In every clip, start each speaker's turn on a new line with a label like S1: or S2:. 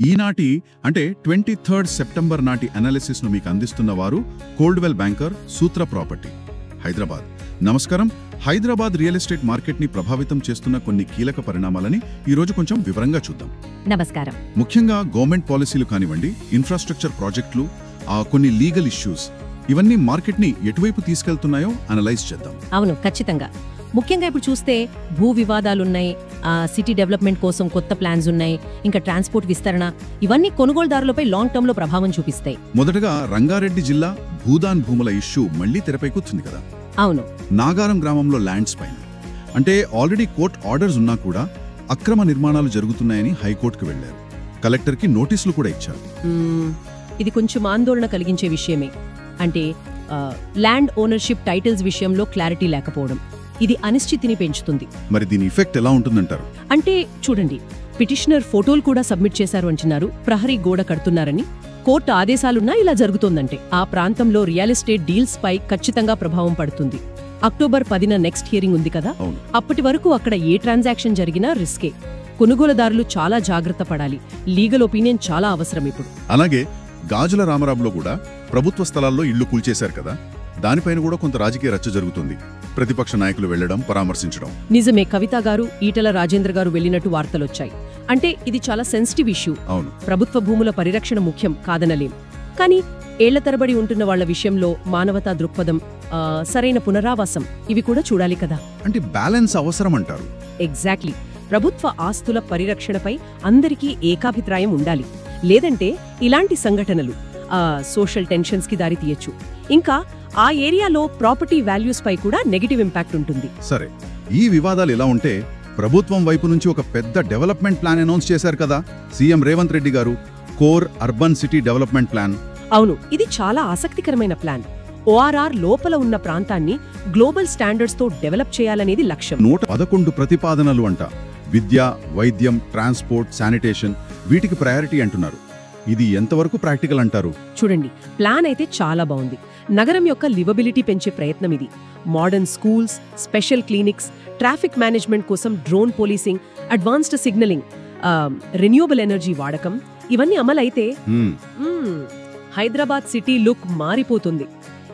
S1: ఈనాటి అంటే 23 సెప్టెంబర్ నాటి అనాలిసిస్ను మీకు అందిస్తున్న వారు కోల్డ్వెల్ బ్యాంకర్ సూత్ర ప్రాపర్టీ హైదరాబాద్. నమస్కారం. హైదరాబాద్ రియల్ ఎస్టేట్ మార్కెట్ని ప్రభావితం చేస్తున్న కొన్ని కీలక పరిణామాలని ఈరోజు కొంచెం వివరంగా చూద్దాం.
S2: నమస్కారం.
S1: ముఖ్యంగా గవర్నమెంట్ పాలసీలు కానివ్వండి, ఇన్ఫ్రాస్ట్రక్చర్ ప్రాజెక్టులు, కొన్ని లీగల్ ఇష్యూస్, ఇవన్నీ మార్కెట్ని ఎటువైపు తీసుకెళ్తున్నాయో అనలైజ్ చేద్దాం.
S2: అవును, ఖచ్చితంగా. ముఖ్యంగా ఇప్పుడు చూస్తే భూ వివాదాలున్నాయి, సిటీ డెవలప్మెంట్ కోసం కొత్త ప్లాన్స్ ఉన్నాయి, ఇంకా ట్రాన్స్పోర్ట్ విస్తరణ, ఇవన్నీ కొనుగోలుదారులపై లాంగ్ టర్మ్ లో ప్రభావం చూపిస్తాయి.
S1: మొదటగా రంగారెడ్డి జిల్లా భూదాన్ భూముల ఇష్యూ మళ్లీ తెరపై కూర్చుంది కదా.
S2: అవును,
S1: నాగారం గ్రామంలో ల్యాండ్స్ పైన అంటే ఆల్రెడీ కోర్టు ఆర్డర్స్ ఉన్నా కూడా అక్రమ నిర్మాణాలు జరుగుతున్నాయని హైకోర్టుకు వెళ్లారు. కలెక్టర్కి నోటీసులు కూడా ఇచ్చారు.
S2: ఇది కొంచెం ఆందోళన కలిగించే విషయమే. అంటే ల్యాండ్ ఓనర్షిప్ టైటిల్స్ విషయంలో క్లారిటీ లేకపోవడం, ఇది అనిశ్చితిని పెంచుతుంది.
S1: మరి దీని ఎఫెక్ట్ ఎలా ఉంటుందంటారు?
S2: అంటే చూడండి, పిటిషనర్ ఫోటోలు కూడా సబ్మిట్ చేశారు అంటున్నారు, ప్రహరీ గోడ కడుతున్నారని. కోర్టు ఆదేశాలున్నా ఇలా జరుగుతోందంటే ఆ ప్రాంతంలో రియల్ ఎస్టేట్ డీల్స్ పై ఖచ్చితంగా ప్రభావం పడుతుంది. అక్టోబర్ 10న నెక్స్ట్ హియరింగ్ ఉంది కదా. అప్పటి వరకు అక్కడ ఏ ట్రాన్సాక్షన్ జరిగినా రిస్కే. కొనుగోలుదారులు చాలా జాగ్రత్త పడాలి. లీగల్ ఒపీనియన్ చాలా అవసరం ఇప్పుడు.
S1: అలాగే గాజుల రామరాబులో కూడా ప్రభుత్వ స్థలాల్లో ఇళ్లు కూల్చేశారు కదా, దానిపైన కూడా కొంత రాజకీయ రచ్చ జరుగుతుంది. ప్రతిపక్ష నాయకులు వెళ్లడం, పరామర్శించడం.
S2: నిజమే, కవిత గారు, ఈటల రాజేంద్ర గారు వెళ్లినట్టు వార్తలొచ్చాయి. అంటే ఇది చాలా సెన్సిటివ్ ఇష్యూ.
S1: అవును,
S2: ప్రభుత్వ భూముల పరిరక్షణ ముఖ్యం కాదనలేం. కానీ ఏళ్ల తరబడి ఉంటున్న వాళ్ల విషయంలో మానవతా దృక్పథం, సరైన పునరావాసం, ఇవి కూడా చూడాలి కదా.
S1: అంటే బ్యాలెన్స్ అవసరం అంటారు.
S2: ఎగ్జాక్ట్లీ. ప్రభుత్వ ఆస్తుల పరిరక్షణపై అందరికీ ఏకాభిప్రాయం ఉండాలి. లేదంటే ఇలాంటి సంఘటనలు సోషల్ టెన్షన్స్ కి దారి తీయచ్చు. ఇంకా ఆ ఏరియాలో ప్రాపర్టీ వాల్యూస్ పై కూడా నెగటివ్ ఇంపాక్ట్ ఉంటుంది.
S1: సరే, ఈ వివాదాలు ఎలా ఉంటే ప్రభుత్వం వైపు నుంచి ఒక పెద్ద డెవలప్మెంట్ ప్లాన్ అనౌన్స్ చేశారు కదా సీఎం రేవంత్ రెడ్డి గారు, core urban city development plan.
S2: అవును, ఇది చాలా ఆసక్తికరమైన ప్లాన్. ఓఆర్ఆర్ లోపల ఉన్న ప్రాంతాన్ని గ్లోబల్ స్టాండర్డ్స్ తో డెవలప్ చేయాలనేది లక్ష్యం.
S1: 111 ప్రతిపాదనలు అంట. విద్య, వైద్యం, ట్రాన్స్పోర్ట్, శానిటేషన్, వీటికి ప్రయారిటీ అంటున్నారు. ఇది ఎంతవరకు ప్రాక్టికల్ అంటారు?
S2: చూడండి, ప్లాన్ అయితే చాలా బాగుంది. నగరం యొక్క లివబిలిటీ పెంచే ప్రయత్నం ఇది. Modern schools, special clinics, traffic management కోసం drone policing, advanced signalling, renewable energy వాడకం, ఇవన్నీ అమలైతే హైదరాబాద్ సిటీ లుక్ మారిపోతుంది.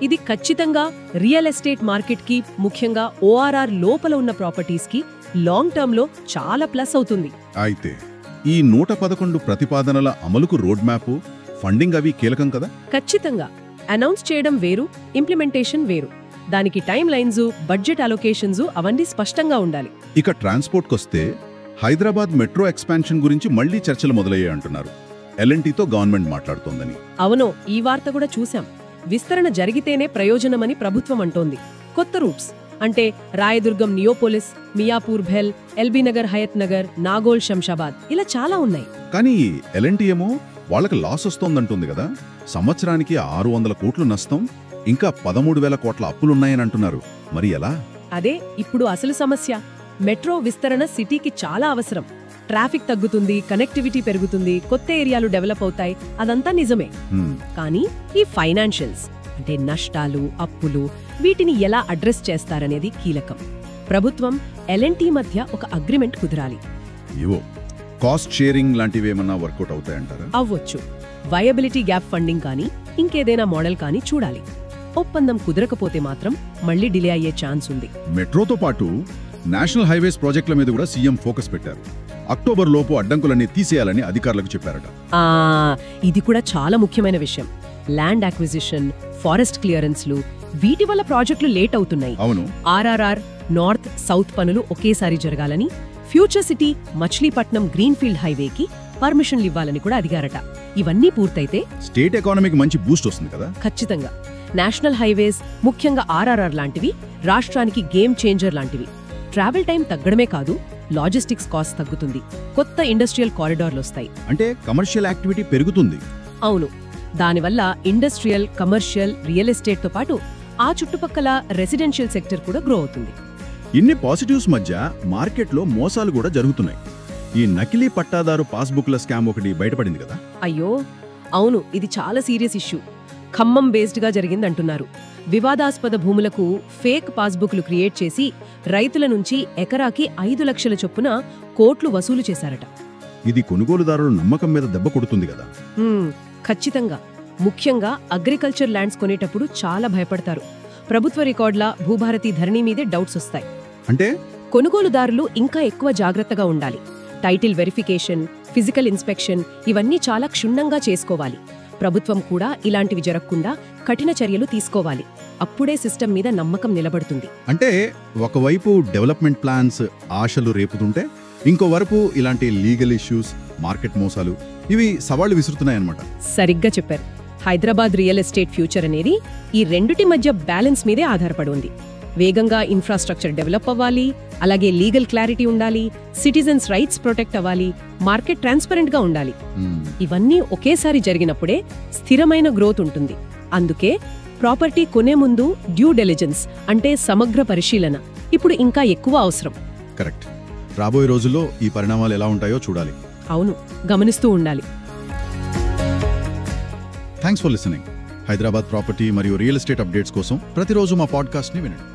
S2: ఇది ఖచ్చితంగా రియల్ ఎస్టేట్ మార్కెట్ కి, ముఖ్యంగా ఓఆర్ఆర్ లోపల ఉన్న ప్రాపర్టీస్ కి లాంగ్ టర్మ్ లో చాలా ప్లస్ అవుతుంది.
S1: అయితే ఈ 111 ప్రతిపాదనల అమలుకు రోడ్ మ్యాప్, ఫండింగ్ అవి కీలకం కదా.
S2: ఖచ్చితంగా. అనౌన్స్ చేయడం వేరు, ఇంప్లిమెంటేషన్ వేరు. దానికి టైం లైన్స్, బడ్జెట్ అలొకేషన్స్ అవన్నీ స్పష్టంగా ఉండాలి.
S1: ఇక ట్రాన్స్పోర్ట్కొస్తే హైదరాబాద్ మెట్రో ఎక్స్పాన్షన్ గురించి మళ్లీ చర్చలు మొదలయ్యాయి అంటున్నారు. ఎల్ఎన్టీతో గవర్నమెంట్ మాట్లాడుతోందని.
S2: అవునో, ఈ వార్త కూడా చూశాం. విస్తరణ జరిగితేనే ప్రయోజనమని ప్రభుత్వం అంటోంది. కొత్త రూట్స్ అంటే రాయదుర్గం, నియోపోలిస్, మియాపూర్, భెల్, ఎల్బీ నగర్, హయత్ నగర్, నాగోల్, శంషాబాద్, ఇలా చాలా ఉన్నాయి.
S1: కానీ ఎల్ఎన్టీ ఏమో వాళ్ళకి లాస్ వస్తోందంటుంది కదా. సంవత్సరానికి 600 కోట్లు నష్టం, ఇంకా 13,000 కోట్ల అప్పులున్నాయని అంటున్నారు. మరి ఎలా?
S2: అదే ఇప్పుడు అసలు సమస్య. మెట్రో విస్తరణ సిటీకి చాలా అవసరం. ట్రాఫిక్ తగ్గుతుంది, కనెక్టివిటీ పెరుగుతుంది, కొత్త ఏరియాలు డెవలప్ అవుతాయి, అదంతా నిజమే. కానీ ఈ ఫైనాన్షియల్స్ అంటే నష్టాలు, అప్పులు, వీటిని ఎలా అడ్రస్ చేస్తారనేది కీలకం. ప్రభుత్వం, ఎల్ఎన్టీ మధ్య ఒక అగ్రిమెంట్ కుదరాలి.
S1: ఏవో కాస్ట్ షేరింగ్ లాంటివేమన్నా వర్కౌట్ అవుతాయంటారా?
S2: అవ్వచ్చు. వయబిలిటీ గ్యాప్ ఫండింగ్ కానీ ఇంకేదైనా మోడల్ కానీ చూడాలి. ఒప్పందం కుదరకపోతే మాత్రం మళ్లీ డిలే అయ్యే ఛాన్స్ ఉంది.
S1: మెట్రోతో పాటు నేషనల్ హైవేస్ ప్రాజెక్టుల మీద కూడా సీఎం ఫోకస్ పెట్టారు. అక్టోబర్ లోపు అడ్డంకులన్నీ తీసేయాలని అధికారులకు చెప్పారట.
S2: ఇది కూడా చాలా ముఖ్యమైన విషయం. ల్యాండ్ అక్విజిషన్, ఫారెస్ట్ క్లియరెన్స్లు, వీటి వల్ల ప్రాజెక్టులు లేట్ అవుతున్నాయి.
S1: అవును.
S2: ఆర్ఆర్ఆర్, నార్త్ సౌత్ పనులు ఒకేసారి జరగాలని, ఫ్యూచర్ సిటీ మచిలీపట్నం గ్రీన్ఫీల్డ్ హైవేకి పర్మిషన్లు ఇవ్వాలని కూడా అడిగారట. ఇవన్నీ పూర్తయితే
S1: స్టేట్ ఎకానమీకి మంచి బూస్ట్ వస్తుంది కదా.
S2: ఖచ్చితంగా. నేషనల్ హైవేస్, ముఖ్యంగా ఆర్ఆర్ఆర్ లాంటివి రాష్ట్రానికి గేమ్ చేంజర్ లాంటివి. ట్రావెల్ టైం తగ్గడమే కాదు, లాజిస్టిక్స్ కాస్ట్ తగ్గుతుంది, కొత్త ఇండస్ట్రియల్ కారిడార్లు వస్తాయి.
S1: అంటే కమర్షియల్ యాక్టివిటీ పెరుగుతుంది.
S2: అవును. దానివల్ల ఇండస్ట్రియల్, కమర్షియల్, రియల్ ఎస్టేట్ తో పాటు ఆ చుట్టుపక్కల రెసిడెన్షియల్ సెక్టర్ కూడా గ్రో అవుతుంది.
S1: ఇన్ని పాజిటివ్స్ మధ్య మార్కెట్లో మోసాలు కూడా జరుగుతున్నాయి. ఈ నకిలీ పట్టాదారు పాస్బుక్ల స్కామ్ ఒకటి బయటపడింది కదా.
S2: అయ్యో అవును, ఇది చాలా సీరియస్ ఇష్యూ. ఖమ్మం బేస్డ్ గా జరిగిందంటున్నారు. వివాదాస్పద భూములకు ఫేక్ పాస్బుక్లు క్రియేట్ చేసి రైతుల నుంచి ఎకరాకి 5 లక్షల చొప్పున కోట్లు వసూలు చేశారట.
S1: ఇది కొనుగోలుదారుల నమ్మకం మీద దెబ్బ కొడుతుంది కదా.
S2: ఖచ్చితంగా. ముఖ్యంగా అగ్రికల్చర్ ల్యాండ్స్ కొనేటప్పుడు చాలా భయపడతారు. ప్రభుత్వ రికార్డుల, భూభారతి ధరణి మీదే డౌట్స్ వస్తాయి.
S1: అంటే
S2: కొనుగోలుదారులు ఇంకా ఎక్కువ జాగ్రత్తగా ఉండాలి. టైటిల్ వెరిఫికేషన్, ఫిజికల్ ఇన్స్పెక్షన్ ఇవన్నీ చాలా క్షుణ్ణంగా చేసుకోవాలి. ప్రభుత్వం కూడా ఇలాంటివి జరగకుండా కఠిన చర్యలు తీసుకోవాలి. అప్పుడే సిస్టమ్ మీద నమ్మకం నిలబడుతుంది.
S1: అంటే ఒకవైపు డెవలప్మెంట్ ప్లాన్స్ ఆశలు రేపుతుంటే, ఇంకోవైపు ఇలాంటి లీగల్ ఇష్యూస్, మార్కెట్ మోసాలు ఇవి సవాళ్లు విసురుతున్నాయన్నమాట.
S2: సరిగ్గా చెప్పారు. హైదరాబాద్ రియల్ ఎస్టేట్ ఫ్యూచర్ అనేది ఈ రెండుటి మధ్య బ్యాలెన్స్ మీదే ఆధారపడి ఉంది. వేగంగా ఇన్ఫ్రాస్ట్రక్చర్ డెవలప్ అవ్వాలి, అలాగే లీగల్ క్లారిటీ ఉండాలి, సిటిజన్స్ రైట్స్ ప్రొటెక్ట్ అవ్వాలి, మార్కెట్ ట్రాన్స్పరెంట్ గా ఉండాలి. ఇవన్నీ ఒకేసారి జరిగినప్పుడే స్థిరమైన గ్రోత్ ఉంటుంది. అందుకే ప్రాపర్టీ కొనే ముందు డ్యూ డెలిజెన్స్ అంటే సమగ్ర పరిశీలన ఇప్పుడు ఇంకా ఎక్కువ అవసరం.
S1: కరెక్ట్. రాబోయే రోజుల్లో ఈ పరిణామాలు ఎలా ఉంటాయో చూడాలి.
S2: అవును, గమనిస్తూ ఉండాలి.
S1: Thanks for listening. Hyderabad property మరియు రియల్ ఎస్టేట్ అప్డేట్స్ కోసం ప్రతిరోజు మా పాడ్కాస్ట్ని వినండి.